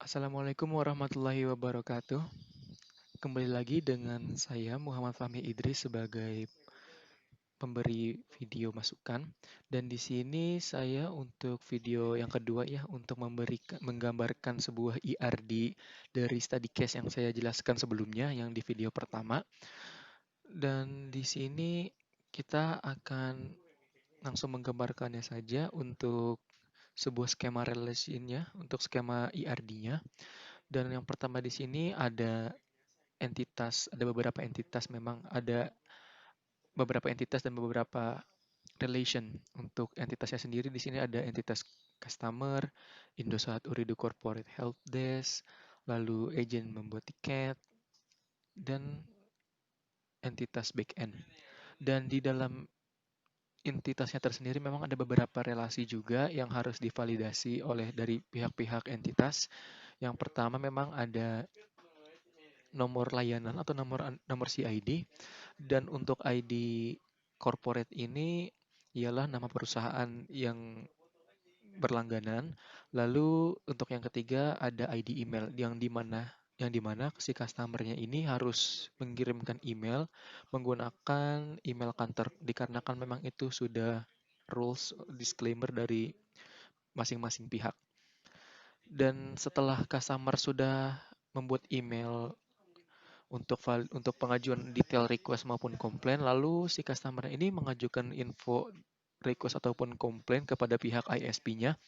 Assalamualaikum warahmatullahi wabarakatuh. Kembali lagi dengan saya Muhammad Fahmi Idris sebagai pemberi video masukan. Dan di sini saya untuk video yang kedua ya untuk menggambarkan sebuah ERD dari study case yang saya jelaskan sebelumnya yang di video pertama. Dan di sini kita akan langsung menggambarkannya saja untuk sebuah skema relation-nya untuk skema ERD-nya. Dan yang pertama di sini ada beberapa entitas memang ada beberapa entitas dan beberapa relation. Untuk entitasnya sendiri di sini ada entitas customer, Indosat Ooredoo Corporate Help Desk, lalu agent membuat tiket, dan entitas backend. Dan di dalam entitasnya tersendiri memang ada beberapa relasi juga yang harus divalidasi oleh dari pihak-pihak entitas. Yang pertama memang ada nomor layanan atau nomor CID. Dan untuk ID corporate ini ialah nama perusahaan yang berlangganan. Lalu untuk yang ketiga ada ID email yang dimana si customernya ini harus mengirimkan email menggunakan email kantor dikarenakan memang itu sudah rules disclaimer dari masing-masing pihak. Dan setelah customer sudah membuat email untuk pengajuan detail request maupun komplain, lalu si customer ini mengajukan info request ataupun komplain kepada pihak ISP-nya.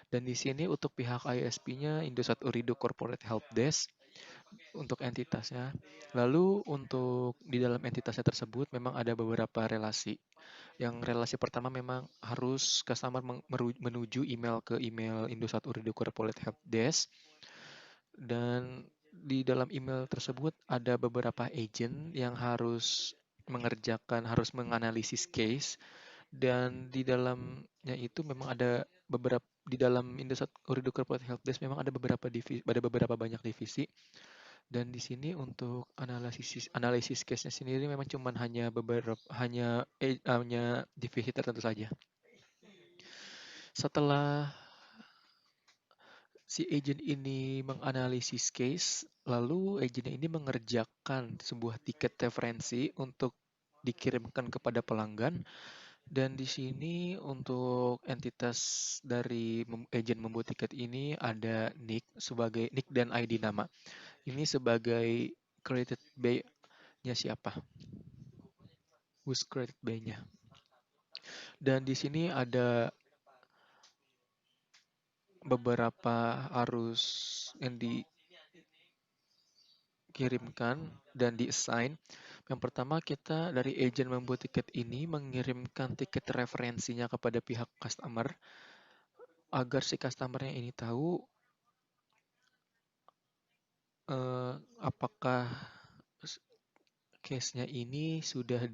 Dan di sini untuk pihak ISP-nya Indosat Ooredoo Corporate Help Desk untuk entitasnya. Lalu untuk di dalam entitasnya tersebut memang ada beberapa relasi. Yang relasi pertama memang harus customer menuju email ke email Indosat Ooredoo Corporate Help Desk. Dan di dalam email tersebut ada beberapa agent yang harus menganalisis case. Dan di dalamnya itu memang ada beberapa di dalam Indosat Ooredoo Corporate Helpdesk memang ada beberapa banyak divisi. Dan di sini untuk analisis case-nya sendiri memang cuman hanya divisi tertentu saja. Setelah si agent ini menganalisis case, lalu agent ini mengerjakan sebuah tiket referensi untuk dikirimkan kepada pelanggan. Dan di sini untuk entitas dari agent membuat tiket ini ada nick dan ID nama. Ini sebagai created by-nya siapa? Who's created by-nya. Dan di sini ada beberapa arus yang dikirimkan dan di-assign. Yang pertama kita dari agent membuat tiket ini mengirimkan tiket referensinya kepada pihak customer agar si customernya ini tahu apakah case-nya ini sudah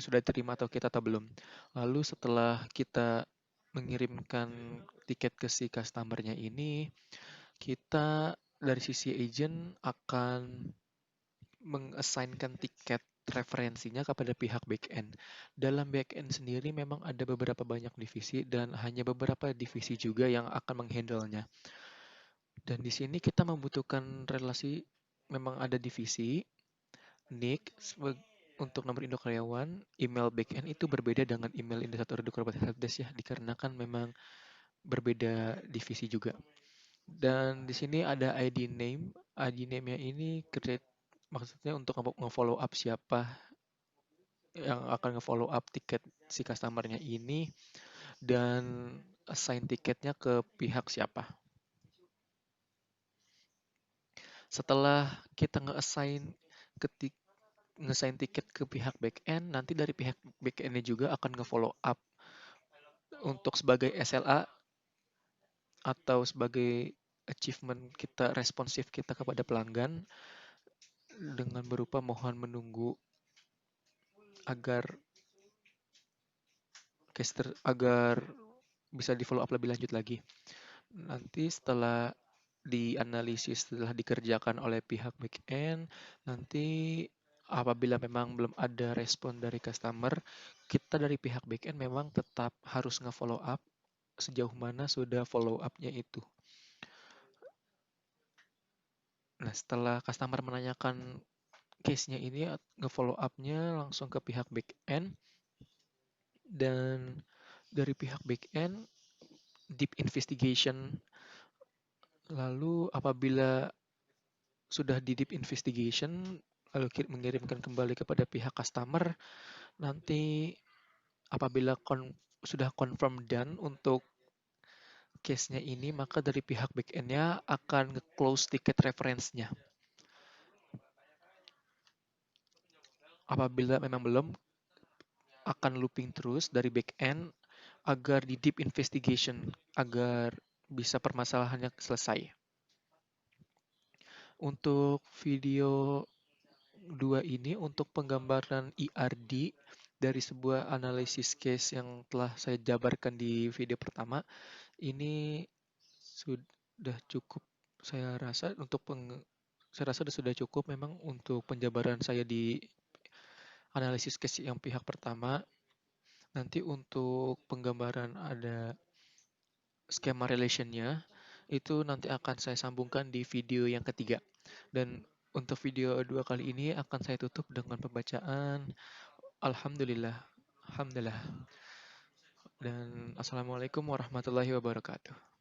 diterima atau kita atau belum. Lalu setelah kita mengirimkan tiket ke si customernya ini, kita dari sisi agent akan mengassignkan tiket referensinya kepada pihak backend. Dalam backend sendiri memang ada beberapa banyak divisi dan hanya beberapa divisi juga yang akan menghandle-nya. Dan di sini kita membutuhkan relasi, memang ada divisi, nick, untuk nomor induk karyawan, email backend itu berbeda dengan email Indosat Ooredoo Corporate Helpdesk ya, dikarenakan memang berbeda divisi juga. Dan di sini ada ID name-nya ini maksudnya untuk nge-follow up siapa yang akan nge-follow up tiket si customernya ini dan assign tiketnya ke pihak siapa. Setelah kita nge-assign tiket ke pihak backend, nanti dari pihak backend-nya juga akan nge-follow up untuk sebagai SLA atau sebagai achievement kita, responsif kita kepada pelanggan dengan berupa mohon menunggu agar agar bisa di follow up lebih lanjut lagi. Nanti setelah dikerjakan oleh pihak backend, nanti apabila memang belum ada respon dari customer, kita dari pihak backend memang tetap harus nge-follow up sejauh mana sudah follow up-nya itu. Nah, setelah customer menanyakan case-nya ini, nge-follow up-nya langsung ke pihak back end, dan dari pihak back end, deep investigation. Lalu apabila sudah di deep investigation, lalu mengirimkan kembali kepada pihak customer, nanti apabila sudah confirm done untuk case-nya ini, maka dari pihak back end-nya akan nge-close ticket reference-nya. Apabila memang belum, akan looping terus dari back end agar di deep investigation, agar bisa permasalahannya selesai. Untuk video 2 ini untuk penggambaran ERD dari sebuah analisis case yang telah saya jabarkan di video pertama, ini sudah cukup saya rasa saya rasa sudah cukup memang untuk penjabaran saya di analisis case yang pihak pertama. Nanti untuk penggambaran ada skema relationnya, itu nanti akan saya sambungkan di video yang ketiga. Dan untuk video 2 kali ini akan saya tutup dengan pembacaan Alhamdulillah, Alhamdulillah, dan Assalamualaikum warahmatullahi wabarakatuh.